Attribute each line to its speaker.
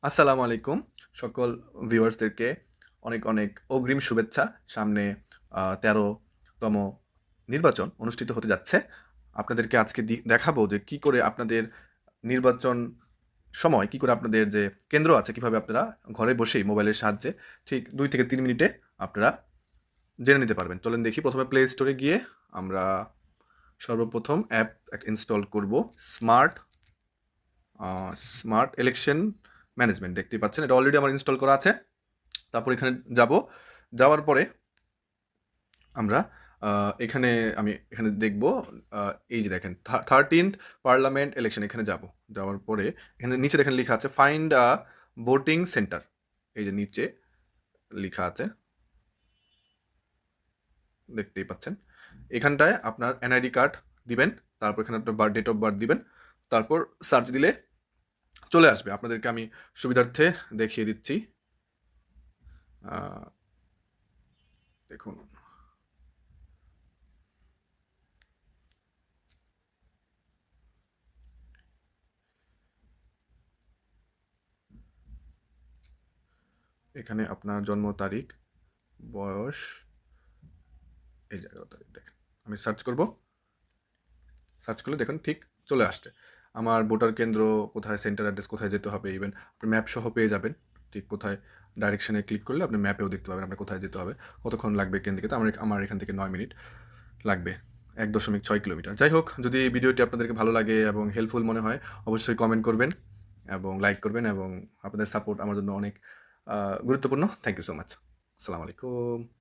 Speaker 1: আসসালামু আলাইকুম। সকল ভিউয়ার্সদেরকে অনেক, অনেক অগ্রিম শুভেচ্ছা। সামনে ১৩তম নির্বাচন অনুষ্ঠিত হতে যাচ্ছে। আপনাদেরকে আজকে দেখাবো যে কি করে আপনাদের নির্বাচন সময় কি করে আপনাদের যে কেন্দ্র আছে কিভাবে আপনারা ঘরে বসেই মোবাইলের সাহায্যে ঠিক ২ থেকে ৩ মিনিটে আপনারা জেনে নিতে পারবেন। চলেন দেখি ১ম এ প্লে স্টোরে গিয়ে আমরা সর্বপ্রথম অ্যাপ একটা ইনস্টল করব। স্মার্ট আ স্মার্ট ইলেকশন ম্যানেজমেন্ট দেখতেই পাচ্ছেন। এটা অলরেডি আমার ইনস্টল করা আছে। তারপর এখানে যাব। যাওয়ার পরে আমরা আ এখানে আমি এখানে দেখব আ এই যে দেখেন 13th পার্লামেন্ট ইলেকশন এখানে যাব। যাওয়ার পরে এখানে নিচে দেখেন লিখা আছে ফাইন্ড আ ভোটিং সেন্টার। এই যে নিচে লিখা আছে। দেখতেই পাচ্ছেন। এখানটায় আপনার এনআইডি কার্ড দিবেন। তারপর এখানে আপনার ডেট অফ বার্থ দিবেন। তারপর সার্চ দিলে চলে আসবে। আপনাদেরকে আমি সুবিধার্থে দেখিয়ে দিচ্ছি। আ দেখুন। এখানে আপনার জন্ম তারিখ, বয়স, এই যে ১১ তারিখ দেখেন। আমি সার্চ করব। সার্চ করলে দেখুন ঠিক চলে আসছে। আমার ভোটার কেন্দ্র কোথায়, সেন্টার অ্যাড্রেস কোথায় যেতে হবে, ইভেন আপনি ম্যাপ সহ পেয়ে যাবেন। ঠিক কোথায় ডাইরেকশনে ক্লিক করলে আপনি ম্যাপেও দেখতে পাবেন আপনার কোথায় যেতে হবে, কতক্ষণ লাগবে ট্রেন থেকে। তো আমার এখান থেকে ৯ মিনিট লাগবে। ১.৬ কিলোমিটার। যাই হোক, যদি ভিডিওটি আপনাদেরকে ভালো লাগে এবং হেল্পফুল মনে হয়, অবশ্যই কমেন্ট করবেন এবং লাইক করবেন এবং আপনাদের সাপোর্ট আমার জন্য অনেক গুরুত্বপূর্ণ। Thank you so much. আসসালামু আলাইকুম।